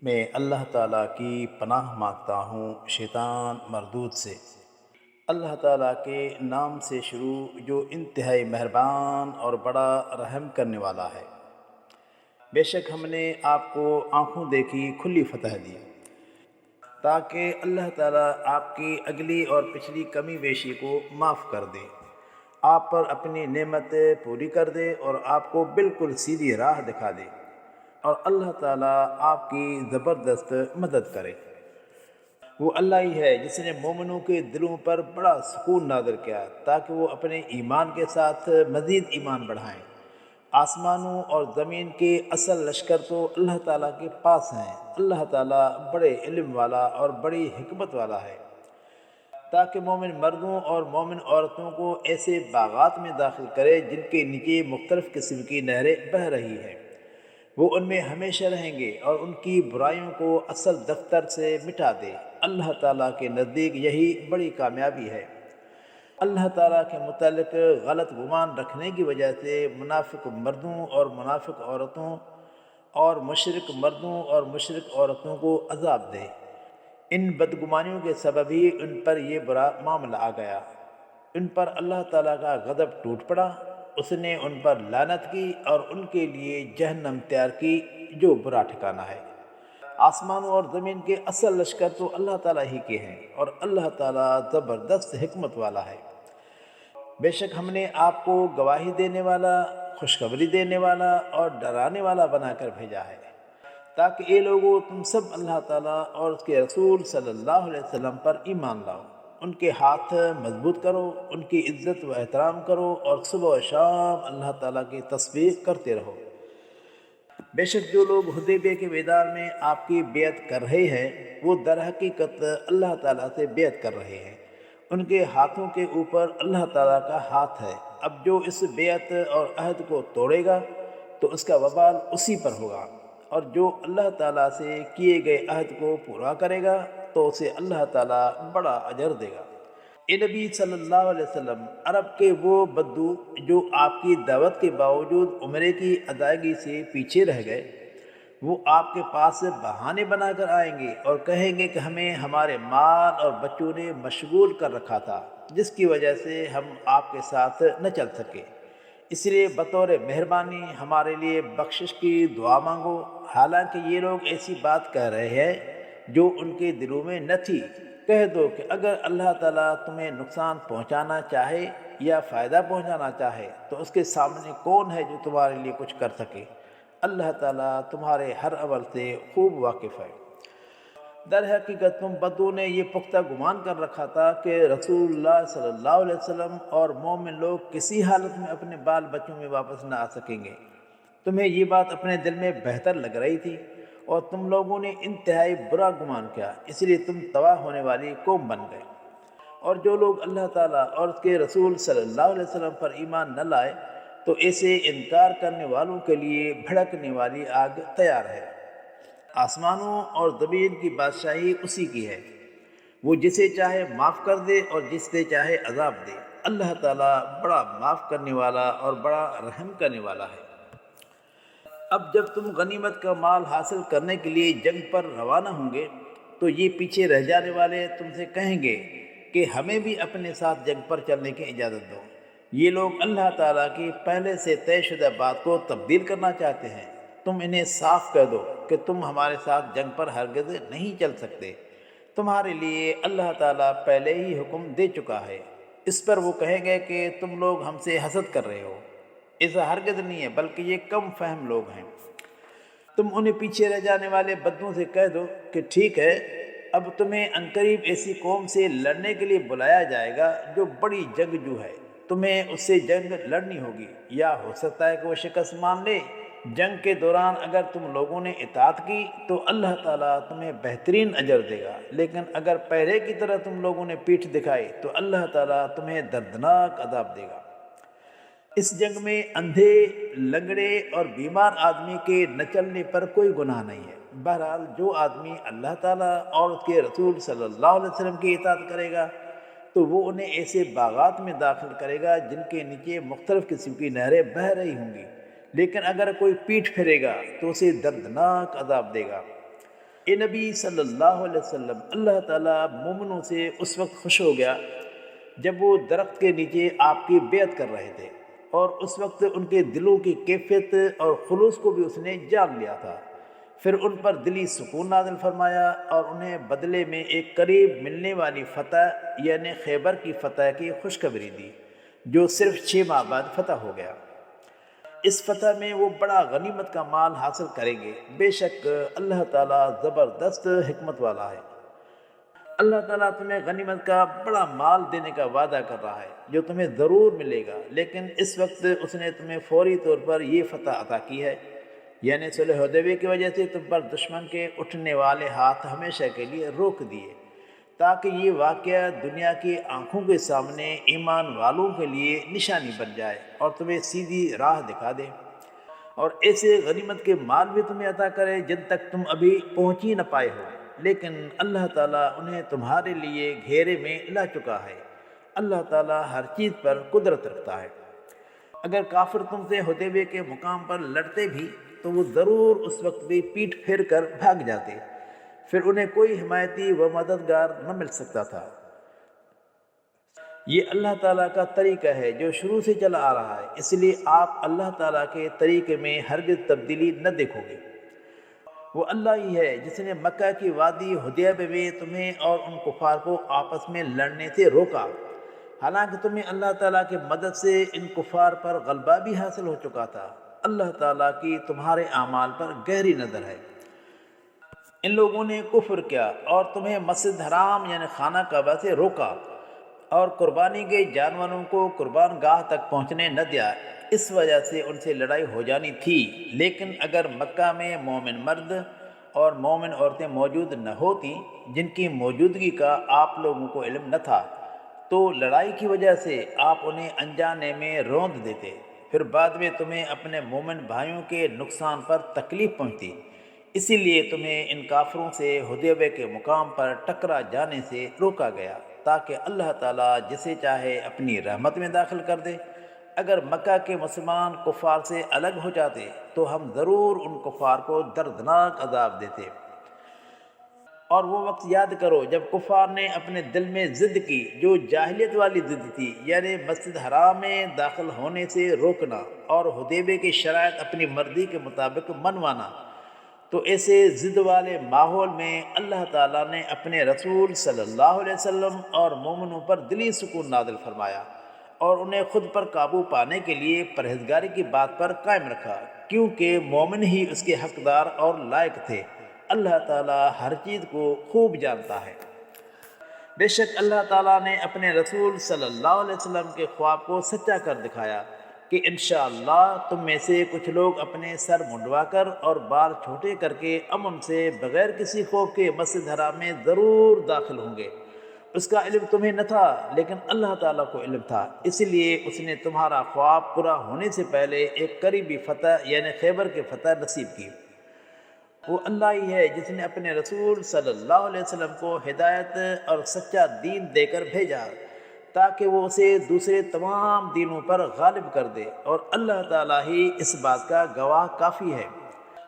میں اللہ تعالیٰ کی پناہ مانگتا ہوں شیطان مردود سے۔ اللہ تعالیٰ کے نام سے شروع جو انتہائی مہربان اور بڑا رحم کرنے والا ہے۔ بے شک ہم نے آپ کو آنکھوں دیکھی کھلی فتح دی تاکہ اللہ تعالیٰ آپ کی اگلی اور پچھلی کمی بیشی کو معاف کر دے، آپ پر اپنی نعمت پوری کر دے اور آپ کو بالکل سیدھی راہ دکھا دے، اور اللہ تعالیٰ آپ کی زبردست مدد کرے۔ وہ اللہ ہی ہے جس نے مومنوں کے دلوں پر بڑا سکون نازل کیا تاکہ وہ اپنے ایمان کے ساتھ مزید ایمان بڑھائیں۔ آسمانوں اور زمین کے اصل لشکر تو اللہ تعالیٰ کے پاس ہیں۔ اللہ تعالیٰ بڑے علم والا اور بڑی حکمت والا ہے، تاکہ مومن مردوں اور مومن عورتوں کو ایسے باغات میں داخل کرے جن کے نیچے مختلف قسم کی نہریں بہہ رہی ہیں، وہ ان میں ہمیشہ رہیں گے اور ان کی برائیوں کو اصل دفتر سے مٹا دے۔ اللہ تعالیٰ کے نزدیک یہی بڑی کامیابی ہے۔ اللہ تعالیٰ کے متعلق غلط گمان رکھنے کی وجہ سے منافق مردوں اور منافق عورتوں اور مشرک مردوں اور مشرک عورتوں کو عذاب دے۔ ان بدگمانیوں کے سبب ہی ان پر یہ برا معاملہ آ گیا۔ ان پر اللہ تعالیٰ کا غضب ٹوٹ پڑا، اس نے ان پر لعنت کی اور ان کے لیے جہنم تیار کی جو برا ٹھکانہ ہے۔ آسمانوں اور زمین کے اصل لشکر تو اللہ تعالیٰ ہی کے ہیں، اور اللہ تعالیٰ زبردست حکمت والا ہے۔ بے شک ہم نے آپ کو گواہی دینے والا، خوشخبری دینے والا اور ڈرانے والا بنا کر بھیجا ہے، تاکہ اے لوگو تم سب اللہ تعالیٰ اور اس کے رسول صلی اللہ علیہ وسلم پر ایمان لاؤ، ان کے ہاتھ مضبوط کرو، ان کی عزت و احترام کرو، اور صبح و شام اللہ تعالیٰ کی تسبیح کرتے رہو۔ بے شک جو لوگ حدیبیہ کے میدان میں آپ کی بیعت کر رہے ہیں، وہ در حقیقت اللہ تعالیٰ سے بیعت کر رہے ہیں۔ ان کے ہاتھوں کے اوپر اللہ تعالیٰ کا ہاتھ ہے۔ اب جو اس بیعت اور عہد کو توڑے گا تو اس کا وبال اسی پر ہوگا، اور جو اللہ تعالیٰ سے کیے گئے عہد کو پورا کرے گا تو اسے اللہ تعالیٰ بڑا اجر دے گا۔ اے نبی صلی اللہ علیہ وسلم، عرب کے وہ بدو جو آپ کی دعوت کے باوجود عمرے کی ادائیگی سے پیچھے رہ گئے، وہ آپ کے پاس بہانے بنا کر آئیں گے اور کہیں گے کہ ہمیں ہمارے مال اور بچوں نے مشغول کر رکھا تھا، جس کی وجہ سے ہم آپ کے ساتھ نہ چل سکے، اس لیے بطور مہربانی ہمارے لیے بخشش کی دعا مانگو۔ حالانکہ یہ لوگ ایسی بات کہہ رہے ہیں جو ان کے دلوں میں نہ تھی۔ کہہ دو کہ اگر اللہ تعالیٰ تمہیں نقصان پہنچانا چاہے یا فائدہ پہنچانا چاہے تو اس کے سامنے کون ہے جو تمہارے لیے کچھ کر سکے؟ اللہ تعالیٰ تمہارے ہر عمل سے خوب واقف ہے۔ در حقیقت تم بدو نے یہ پختہ گمان کر رکھا تھا کہ رسول اللہ صلی اللہ علیہ وسلم اور مومن لوگ کسی حالت میں اپنے بال بچوں میں واپس نہ آ سکیں گے۔ تمہیں یہ بات اپنے دل میں بہتر لگ رہی تھی، اور تم لوگوں نے انتہائی برا گمان کیا، اس لیے تم تباہ ہونے والی قوم بن گئے۔ اور جو لوگ اللہ تعالیٰ اور اس کے رسول صلی اللہ علیہ وسلم پر ایمان نہ لائے تو ایسے انکار کرنے والوں کے لیے بھڑکنے والی آگ تیار ہے۔ آسمانوں اور زمین کی بادشاہی اسی کی ہے، وہ جسے چاہے معاف کر دے اور جس سے چاہے عذاب دے۔ اللہ تعالیٰ بڑا معاف کرنے والا اور بڑا رحم کرنے والا ہے۔ اب جب تم غنیمت کا مال حاصل کرنے کے لیے جنگ پر روانہ ہوں گے تو یہ پیچھے رہ جانے والے تم سے کہیں گے کہ ہمیں بھی اپنے ساتھ جنگ پر چلنے کی اجازت دو۔ یہ لوگ اللہ تعالیٰ کی پہلے سے طے شدہ بات کو تبدیل کرنا چاہتے ہیں۔ تم انہیں صاف کہہ دو کہ تم ہمارے ساتھ جنگ پر ہرگز نہیں چل سکتے، تمہارے لیے اللہ تعالیٰ پہلے ہی حکم دے چکا ہے۔ اس پر وہ کہیں گے کہ تم لوگ ہم سے حسد کر رہے ہو۔ ایسا ہرگز نہیں ہے، بلکہ یہ کم فہم لوگ ہیں۔ تم انہیں پیچھے رہ جانے والے بدوں سے کہہ دو کہ ٹھیک ہے، اب تمہیں عنقریب ایسی قوم سے لڑنے کے لیے بلایا جائے گا جو بڑی جنگجو ہے، تمہیں اس سے جنگ لڑنی ہوگی، یا ہو سکتا ہے کہ وہ شکست مان لے۔ جنگ کے دوران اگر تم لوگوں نے اطاعت کی تو اللہ تعالیٰ تمہیں بہترین اجر دے گا، لیکن اگر پہلے کی طرح تم لوگوں نے پیٹھ دکھائی تو اللہ تعالیٰ تمہیں دردناک عذاب دے گا۔ اس جنگ میں اندھے، لنگڑے اور بیمار آدمی کے نہ چلنے پر کوئی گناہ نہیں ہے۔ بہرحال جو آدمی اللہ تعالیٰ اور اس کے رسول صلی اللہ علیہ وسلم کی اطاعت کرے گا تو وہ انہیں ایسے باغات میں داخل کرے گا جن کے نیچے مختلف قسم کی نہریں بہہ رہی ہوں گی، لیکن اگر کوئی پیٹھ پھیرے گا تو اسے دردناک عذاب دے گا۔ اے نبی صلی اللہ علیہ وسلم، اللہ تعالیٰ مومنوں سے اس وقت خوش ہو گیا جب وہ درخت کے نیچے آپ کی بیعت کر رہے تھے، اور اس وقت ان کے دلوں کی کیفیت اور خلوص کو بھی اس نے جان لیا تھا۔ پھر ان پر دلی سکون نازل فرمایا اور انہیں بدلے میں ایک قریب ملنے والی فتح یعنی خیبر کی فتح کی خوشخبری دی، جو صرف 6 ماہ بعد فتح ہو گیا۔ اس فتح میں وہ بڑا غنیمت کا مال حاصل کریں گے۔ بے شک اللہ تعالیٰ زبردست حکمت والا ہے۔ اللہ تعالیٰ تمہیں غنیمت کا بڑا مال دینے کا وعدہ کر رہا ہے جو تمہیں ضرور ملے گا، لیکن اس وقت اس نے تمہیں فوری طور پر یہ فتح عطا کی ہے، یعنی صلح حدیبیہ کی وجہ سے تم پر دشمن کے اٹھنے والے ہاتھ ہمیشہ کے لیے روک دیے، تاکہ یہ واقعہ دنیا کی آنکھوں کے سامنے ایمان والوں کے لیے نشانی بن جائے اور تمہیں سیدھی راہ دکھا دے، اور ایسے غنیمت کے مال بھی تمہیں عطا کرے جن تک تم ابھی پہنچ ہی نہ پائے ہو، لیکن اللہ تعالیٰ انہیں تمہارے لیے گھیرے میں لا چکا ہے۔ اللہ تعالیٰ ہر چیز پر قدرت رکھتا ہے۔ اگر کافر تم سے حدیبیہ کے مقام پر لڑتے بھی تو وہ ضرور اس وقت بھی پیٹھ پھیر کر بھاگ جاتے، پھر انہیں کوئی حمایتی و مددگار نہ مل سکتا تھا۔ یہ اللہ تعالیٰ کا طریقہ ہے جو شروع سے چلا آ رہا ہے، اس لیے آپ اللہ تعالیٰ کے طریقے میں ہرگز تبدیلی نہ دیکھو گے۔ وہ اللہ ہی ہے جس نے مکہ کی وادی حدیبیہ میں تمہیں اور ان کفار کو آپس میں لڑنے سے روکا، حالانکہ تمہیں اللہ تعالیٰ کی مدد سے ان کفار پر غلبہ بھی حاصل ہو چکا تھا۔ اللہ تعالیٰ کی تمہارے اعمال پر گہری نظر ہے۔ ان لوگوں نے کفر کیا اور تمہیں مسجد حرام یعنی خانہ کعبہ سے روکا اور قربانی کے جانوروں کو قربان گاہ تک پہنچنے نہ دیا، اس وجہ سے ان سے لڑائی ہو جانی تھی۔ لیکن اگر مکہ میں مومن مرد اور مومن عورتیں موجود نہ ہوتی جن کی موجودگی کا آپ لوگوں کو علم نہ تھا تو لڑائی کی وجہ سے آپ انہیں انجانے میں روند دیتے، پھر بعد میں تمہیں اپنے مومن بھائیوں کے نقصان پر تکلیف پہنچتی۔ اسی لیے تمہیں ان کافروں سے حدیبیہ کے مقام پر ٹکرا جانے سے روکا گیا، تاکہ اللہ تعالیٰ جسے چاہے اپنی رحمت میں داخل کر دے۔ اگر مکہ کے مسلمان کفار سے الگ ہو جاتے تو ہم ضرور ان کفار کو دردناک عذاب دیتے۔ اور وہ وقت یاد کرو جب کفار نے اپنے دل میں ضد کی جو جاہلیت والی ضد تھی، یعنی مسجد حرام میں داخل ہونے سے روکنا اور حدیبیہ کی شرائط اپنی مرضی کے مطابق منوانا۔ تو ایسے ضد والے ماحول میں اللہ تعالیٰ نے اپنے رسول صلی اللہ علیہ وسلم اور مومنوں پر دلی سکون نازل فرمایا اور انہیں خود پر قابو پانے کے لیے پرہیزگاری کی بات پر قائم رکھا، کیونکہ مومن ہی اس کے حقدار اور لائق تھے۔ اللہ تعالیٰ ہر چیز کو خوب جانتا ہے۔ بے شک اللہ تعالیٰ نے اپنے رسول صلی اللہ علیہ وسلم کے خواب کو سچا کر دکھایا کہ انشاءاللہ تم میں سے کچھ لوگ اپنے سر منڈوا کر اور بال چھوٹے کر کے امن سے بغیر کسی خوف کے مسجد حرام میں ضرور داخل ہوں گے۔ اس کا علم تمہیں نہ تھا لیکن اللہ تعالیٰ کو علم تھا، اس لیے اس نے تمہارا خواب پورا ہونے سے پہلے ایک قریبی فتح یعنی خیبر کی فتح نصیب کی۔ وہ اللہ ہی ہے جس نے اپنے رسول صلی اللہ علیہ وسلم کو ہدایت اور سچا دین دے کر بھیجا تاکہ وہ اسے دوسرے تمام دینوں پر غالب کر دے، اور اللہ تعالیٰ ہی اس بات کا گواہ کافی ہے۔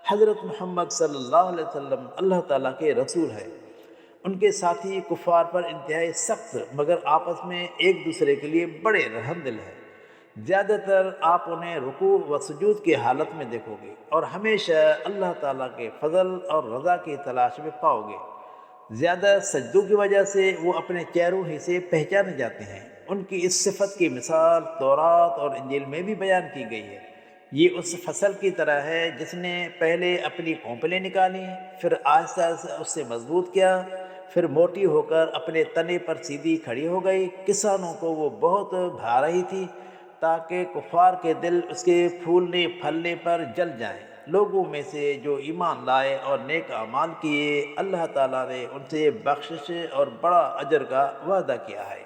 حضرت محمد صلی اللہ علیہ وسلم اللہ تعالیٰ کے رسول ہے۔ ان کے ساتھی کفار پر انتہائی سخت مگر آپس میں ایک دوسرے کے لیے بڑے رحم دل ہیں۔ زیادہ تر آپ انہیں رکوع و سجود کی حالت میں دیکھو گے اور ہمیشہ اللہ تعالیٰ کے فضل اور رضا کی تلاش میں پاؤ گے۔ زیادہ سجدوں کی وجہ سے وہ اپنے چہروں ہی سے پہچانے جاتے ہیں۔ ان کی اس صفت کی مثال تورات اور انجیل میں بھی بیان کی گئی ہے۔ یہ اس فصل کی طرح ہے جس نے پہلے اپنی کونپلیں نکالی، پھر آہستہ آہستہ اس سے مضبوط کیا، پھر موٹی ہو کر اپنے تنے پر سیدھی کھڑی ہو گئی۔ کسانوں کو وہ بہت بھا رہی تھی تاکہ کفار کے دل اس کے پھولنے پھلنے پر جل جائیں۔ لوگوں میں سے جو ایمان لائے اور نیک اعمال کیے اللہ تعالیٰ نے ان سے بخشش اور بڑا اجر کا وعدہ کیا ہے۔